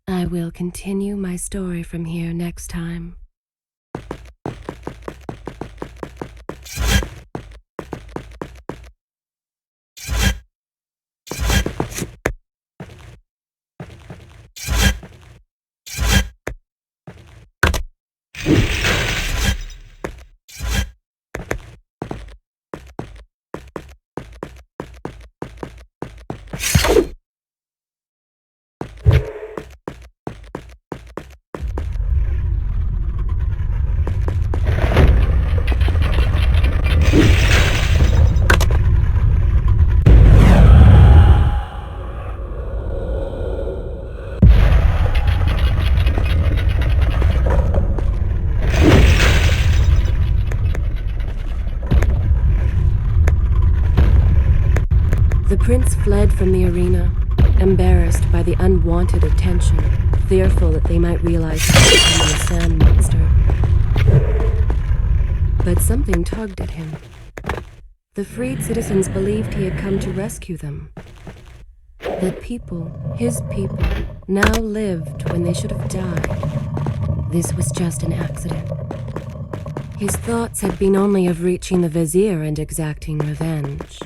I will continue my story from here next time. The prince fled from the arena, embarrassed by the unwanted attention, fearful that they might realize he was becoming a sand monster. But something tugged at him. The freed citizens believed he had come to rescue them. That people, his people, now lived when they should have died. This was just an accident. His thoughts had been only of reaching the vizier and exacting revenge.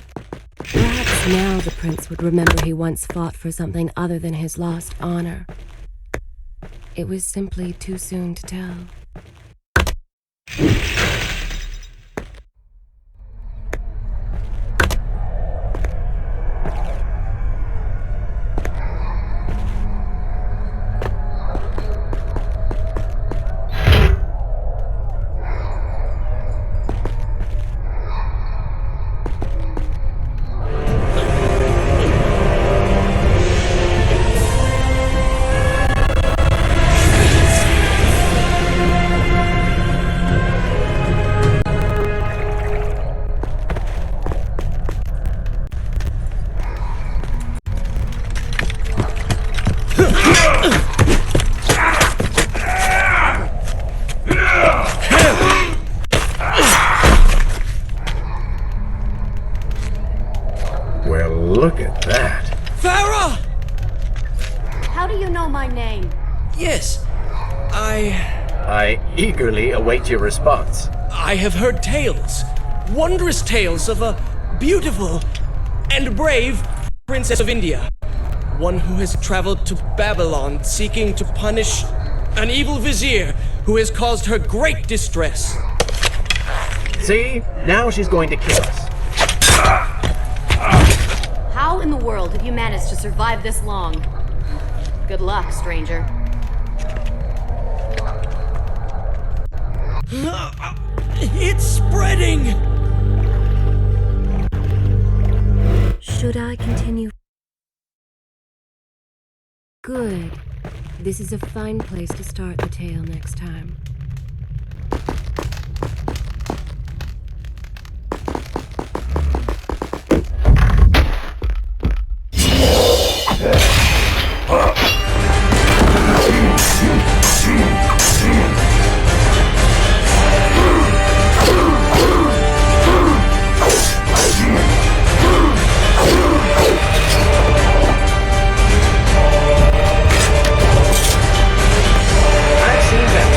Perhaps now the prince would remember he once fought for something other than his lost honor. It was simply too soon to tell. Well, look at that. Farah! How do you know my name? Yes, I eagerly await your response. I have heard tales, wondrous tales of a beautiful and brave princess of India. One who has traveled to Babylon seeking to punish an evil vizier who has caused her great distress. See? Now she's going to kill us. How in the world have you managed to survive this long? Good luck, stranger. It's spreading! Should I continue? Good. This is a fine place to start the tale next time. I've seen that.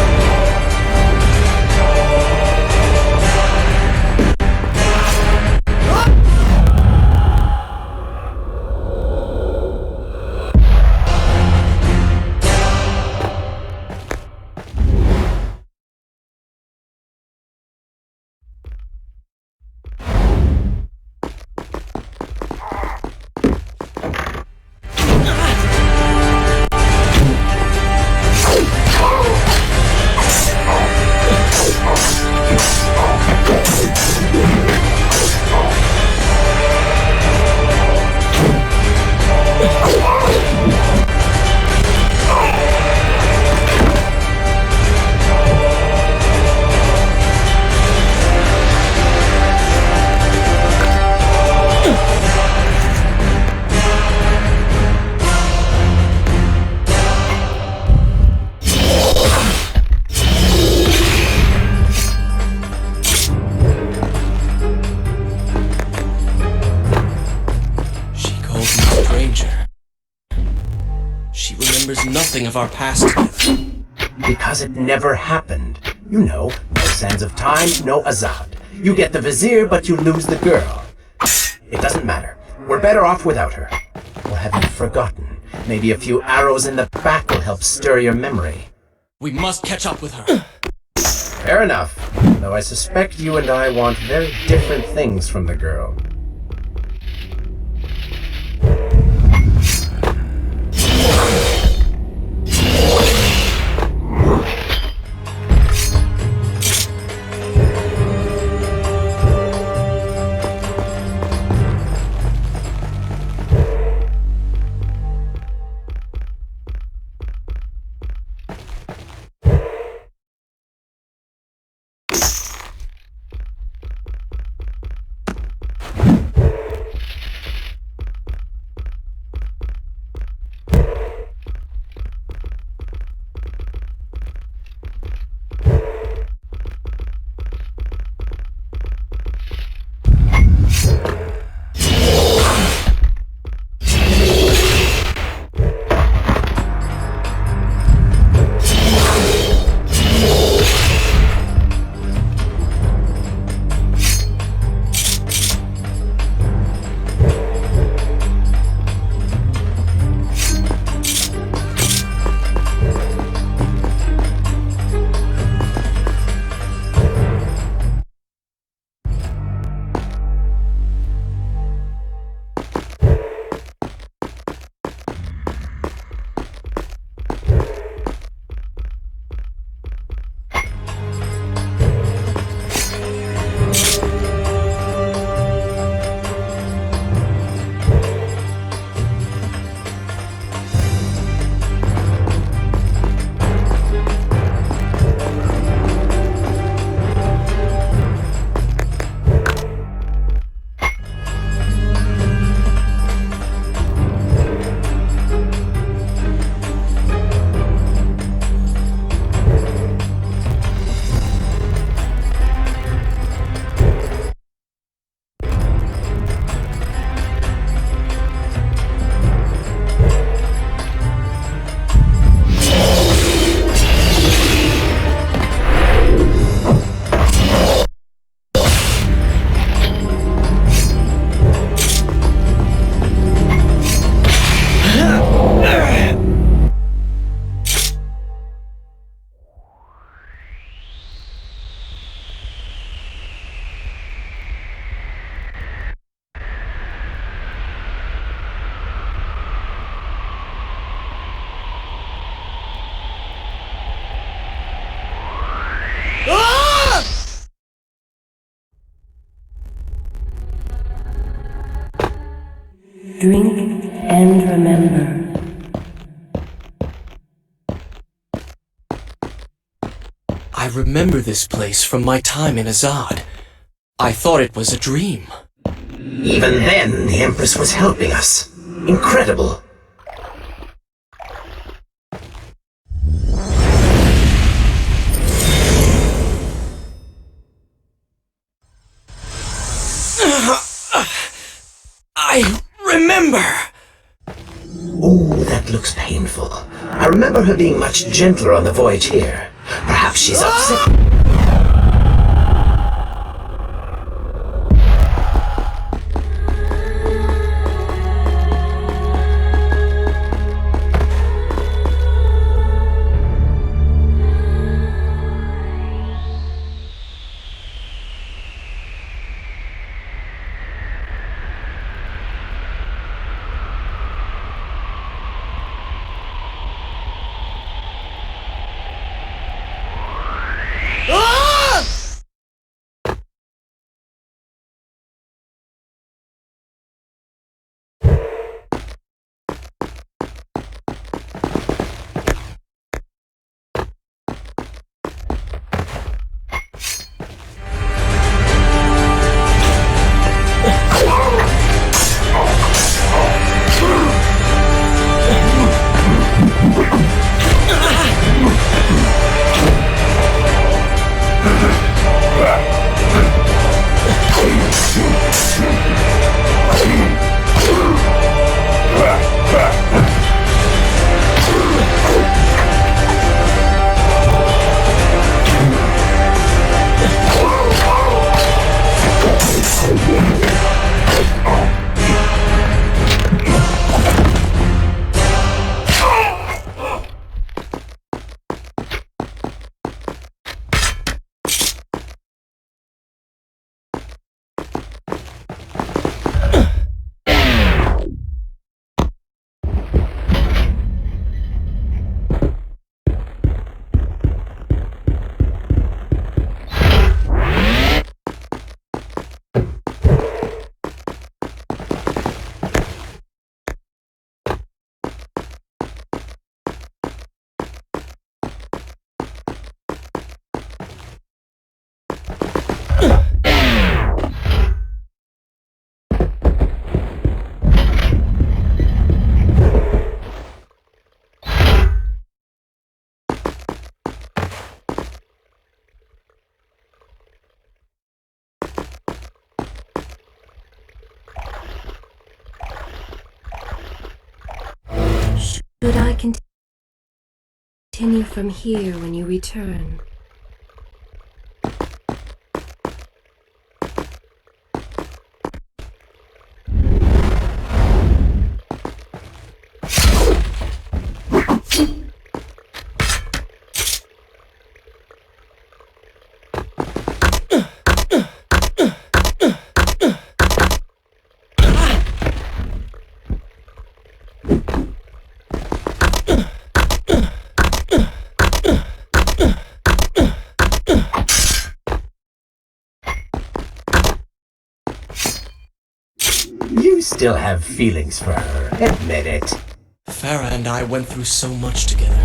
remembers nothing of our past together. Because it never happened. You know, no sands of time, no Azad. You get the vizier, but you lose the girl. It doesn't matter. We're better off without her. Or have you forgotten? Maybe a few arrows in the back will help stir your memory. We must catch up with her. Fair enough. Though I suspect you and I want very different things from the girl. Drink and remember. I remember this place from my time in Azad. I thought it was a dream. Even then, the Empress was helping us. Incredible. I remember! Ooh, that looks painful. I remember her being much gentler on the voyage here. Perhaps she's upset. Ah! Continue from here when you return. You still have feelings for her. Admit it. Farah and I went through so much together,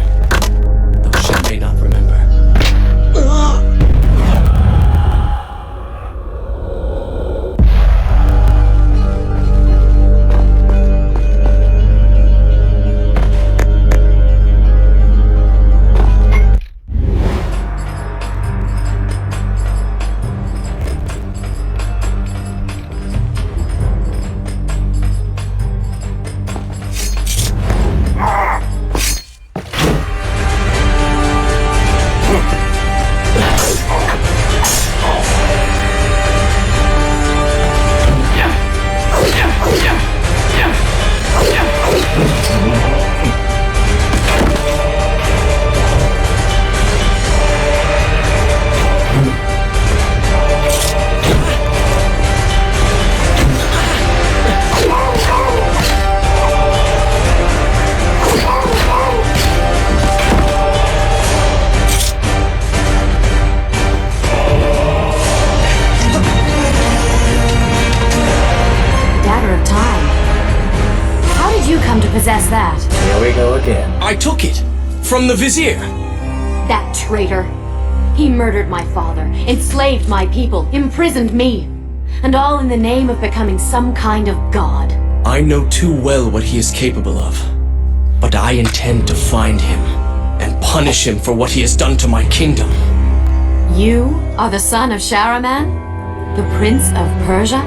though she may not remember. Possess that. Here we go again. I took it from the Vizier. That traitor. He murdered my father, enslaved my people, imprisoned me. And all in the name of becoming some kind of god. I know too well what he is capable of. But I intend to find him and punish him for what he has done to my kingdom. You are the son of Shahraman? The Prince of Persia?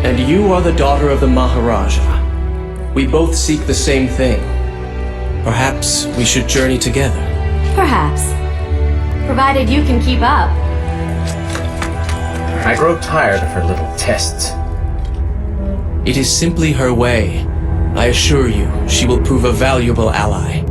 And you are the daughter of the Maharaja. We both seek the same thing. Perhaps we should journey together. Perhaps. Provided you can keep up. I grow tired of her little tests. It is simply her way. I assure you, she will prove a valuable ally.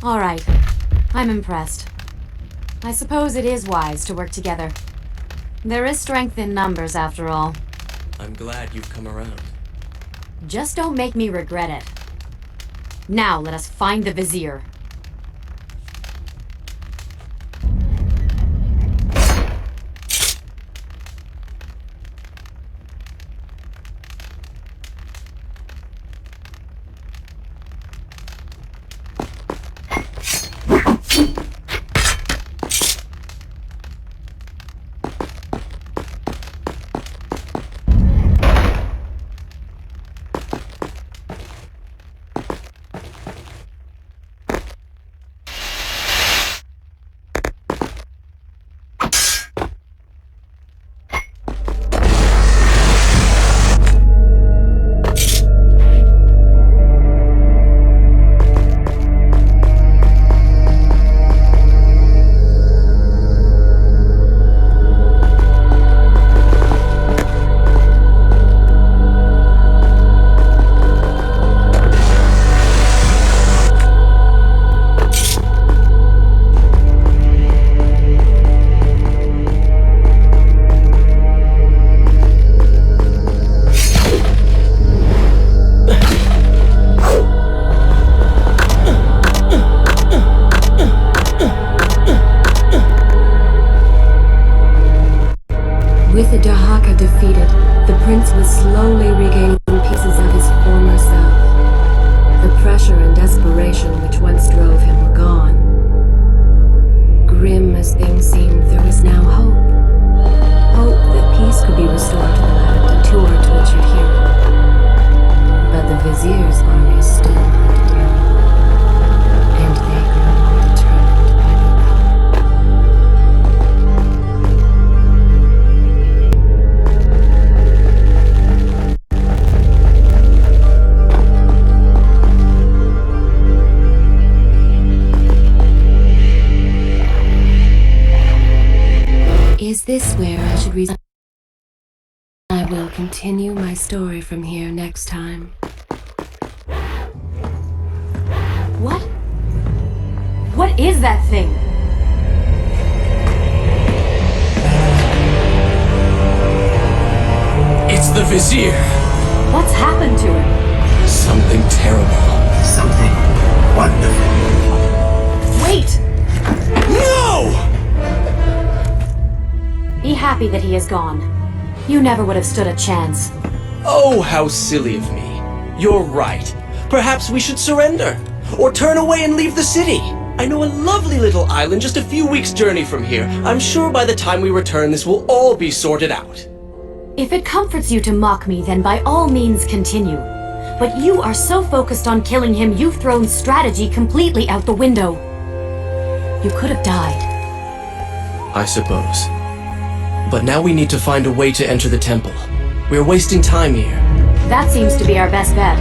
All right. I'm impressed. I suppose it is wise to work together. There is strength in numbers, after all. I'm glad you've come around. Just don't make me regret it. Now let us find the Vizier. inspiration which once drove him were gone. Grim as things seemed, there was now hope. Hope that peace could be restored to the land and to our tortured hero. But the Vizier's army still hunted him, and they grew more determined by the hour. Is this where I should resign? I will continue my story from here next time. What? What is that thing? It's the Vizier! What's happened to him? Something terrible. Something wonderful. Wait! No! Be happy that he is gone. You never would have stood a chance. Oh, how silly of me. You're right. Perhaps we should surrender. Or turn away and leave the city. I know a lovely little island just a few weeks' journey from here. I'm sure by the time we return this will all be sorted out. If it comforts you to mock me, then by all means continue. But you are so focused on killing him, you've thrown strategy completely out the window. You could have died. I suppose. But now we need to find a way to enter the temple. We're wasting time here. That seems to be our best bet.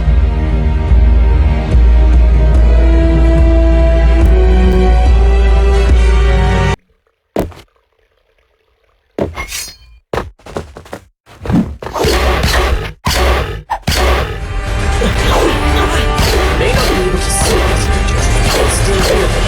May not be able to see these creatures, but still hear them.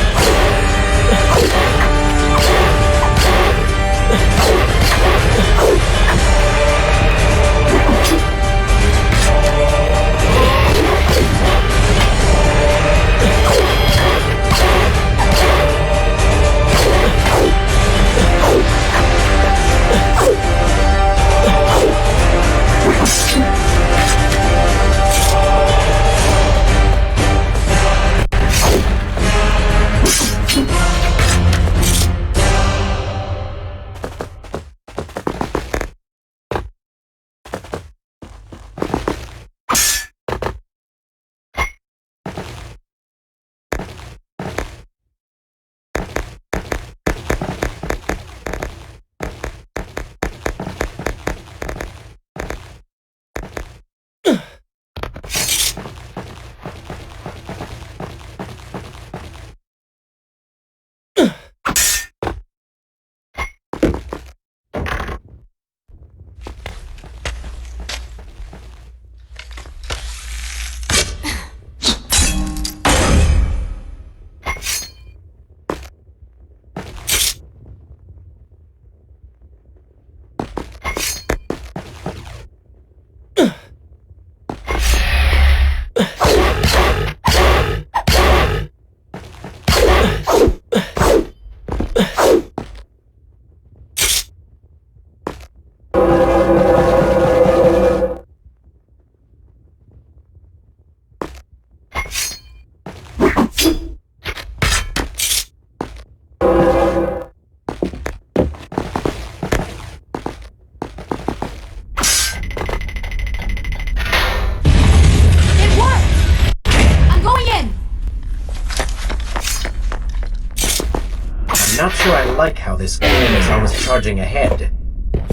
Not sure I like how this girl is always charging ahead.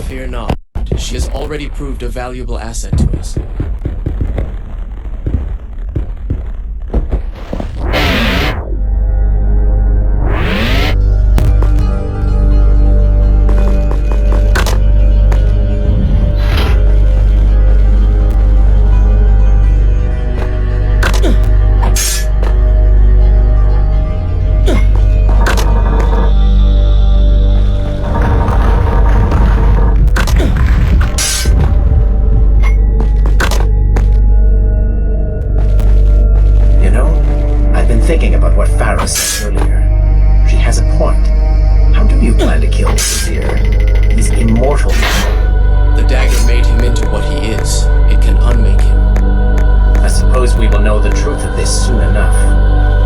Fear not. She has already proved a valuable asset to us. Thinking about what Farah said earlier. She has a point. How do you plan to kill the Vizier? He's immortal now. The dagger made him into what he is. It can unmake him. I suppose we will know the truth of this soon enough.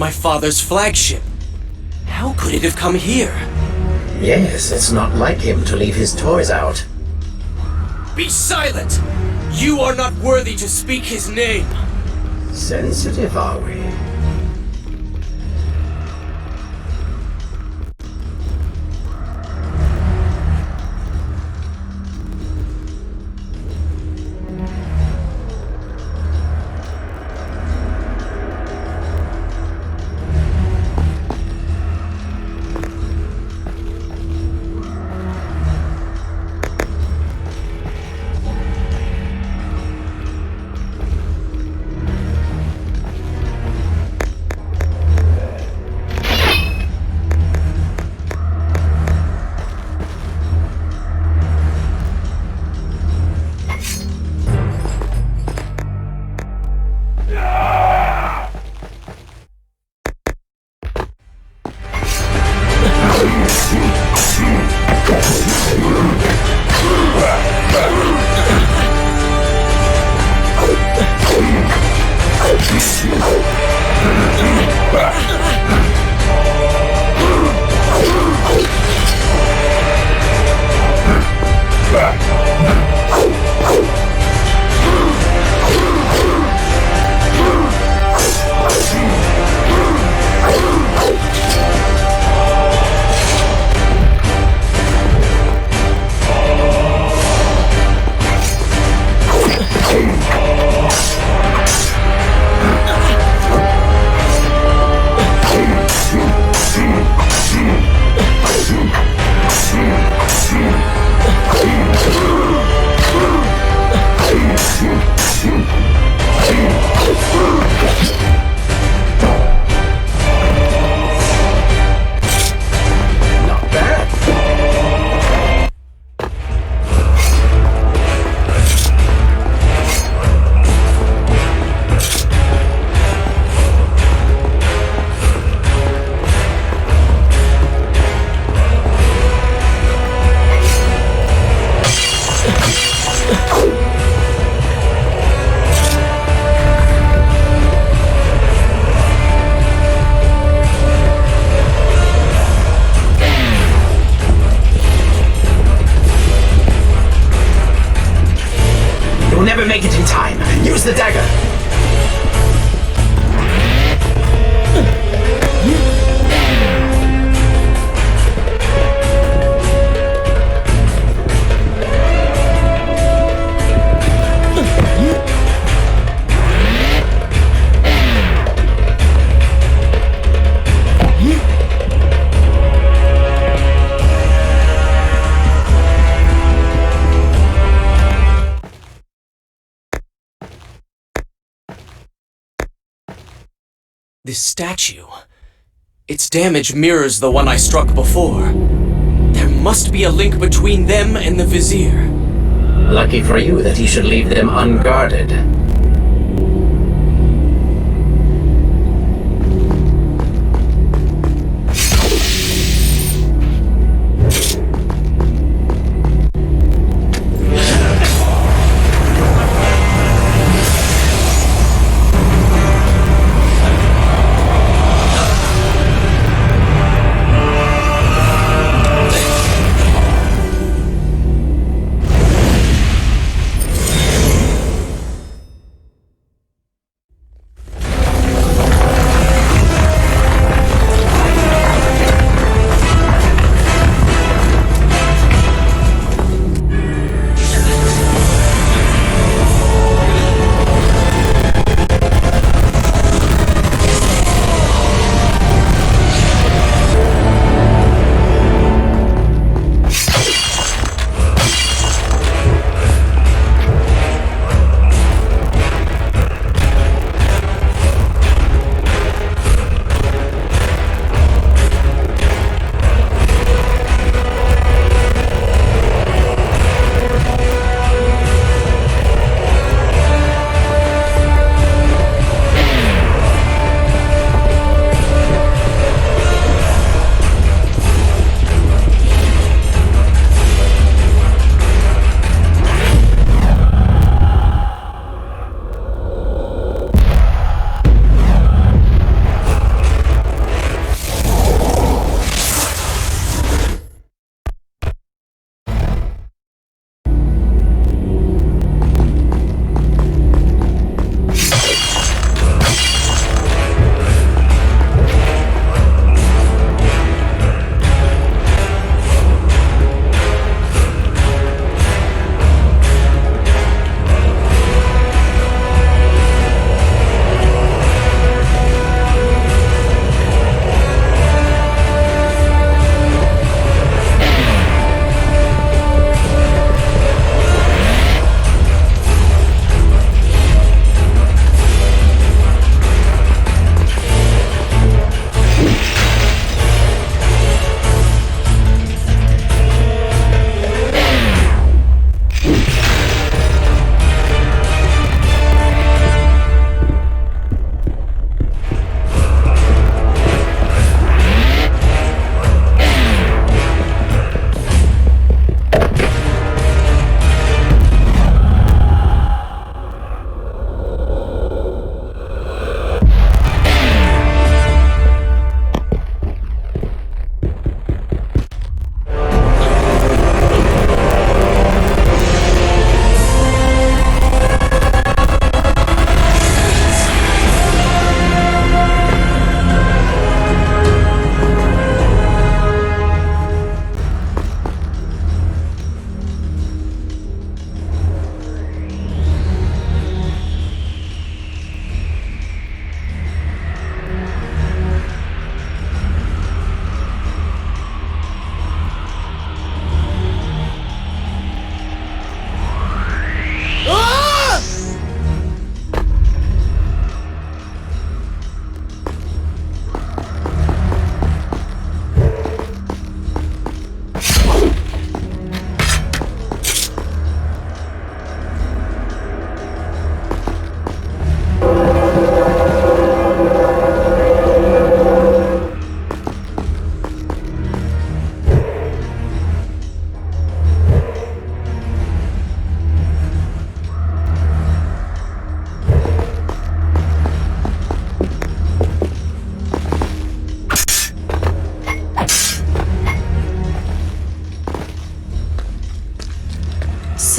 My father's flagship. How could it have come here? Yes, it's not like him to leave his toys out. Be silent! You are not worthy to speak his name. Sensitive, are we? never make it in time. Use the dagger. This statue. Its damage mirrors the one I struck before. There must be a link between them and the Vizier. Lucky for you that he should leave them unguarded.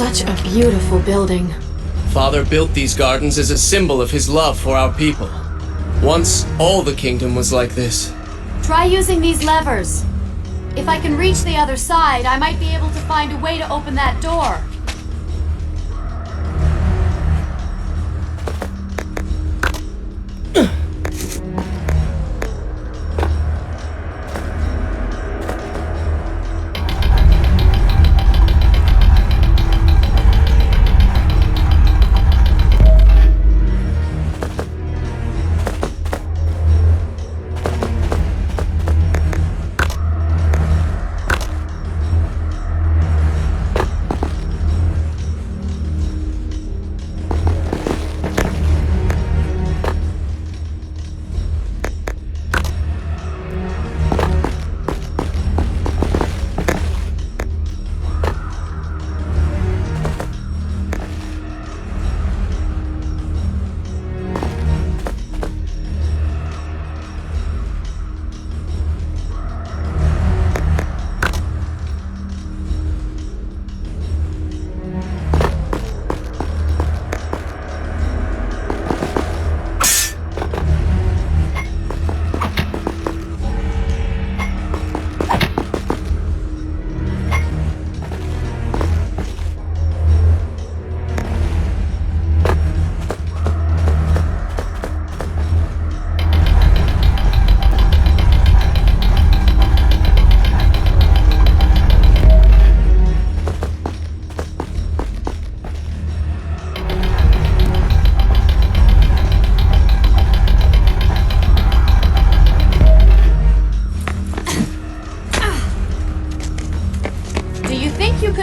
Such a beautiful building. Father built these gardens as a symbol of his love for our people. Once, all the kingdom was like this. Try using these levers. If I can reach the other side, I might be able to find a way to open that door.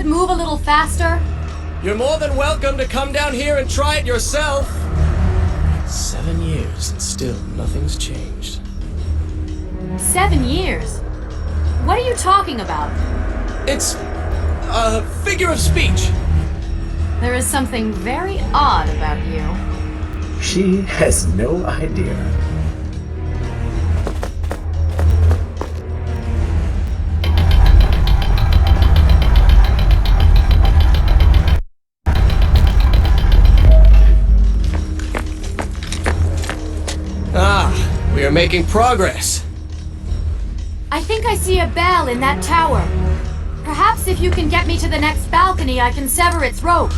Move a little faster? You're more than welcome to come down here and try it yourself. 7 years and still nothing's changed. 7 years? What are you talking about? It's a figure of speech. There is something very odd about you. She has no idea. We are making progress. I think I see a bell in that tower. Perhaps if you can get me to the next balcony, I can sever its rope.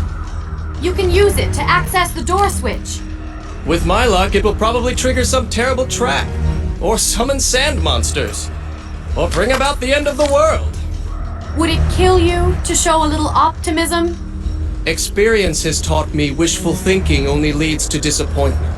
You can use it to access the door switch. With my luck, it will probably trigger some terrible trap, or summon sand monsters, or bring about the end of the world. Would it kill you to show a little optimism? Experience has taught me wishful thinking only leads to disappointment.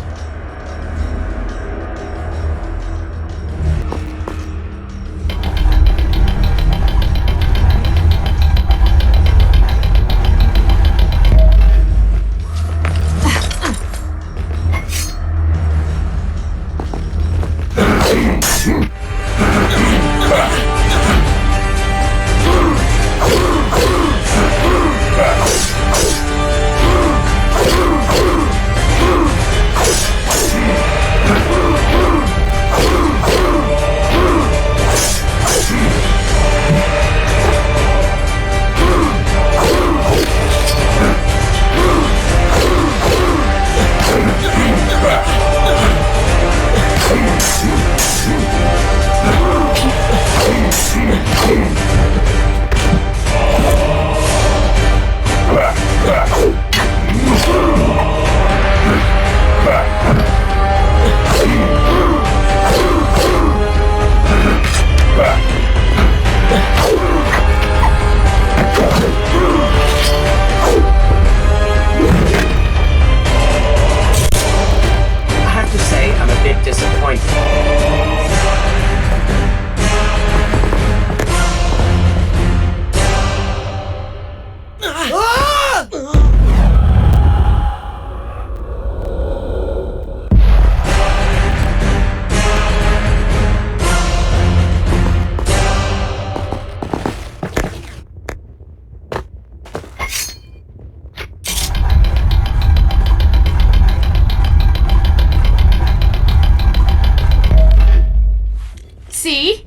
See?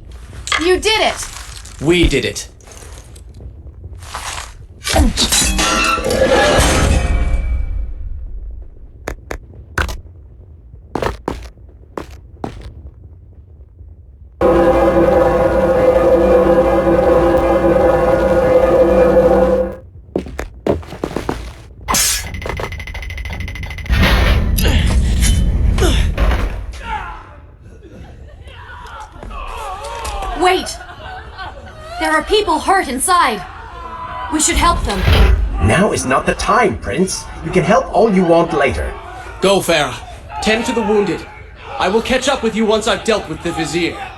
You did it! We did it. are people hurt inside. We should help them. Now is not the time, Prince. You can help all you want later. Go, Farah. Tend to the wounded. I will catch up with you once I've dealt with the Vizier.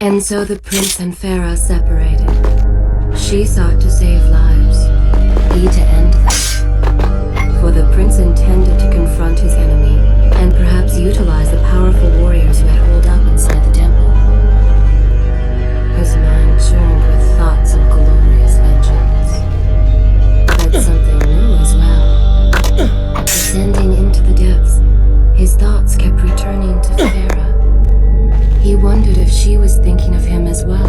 And so the prince and Farah separated. She sought to save lives, he to end them. For the prince intended to confront his enemy, and perhaps utilize the powerful warriors who had holed up inside the temple. His mind churned with thoughts of glorious vengeance. But something new as well. Descending into the depths, his thoughts kept returning to Farah. He wondered if she was thinking of him as well.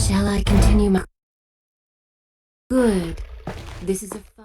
Shall I continue my... Good. This is a...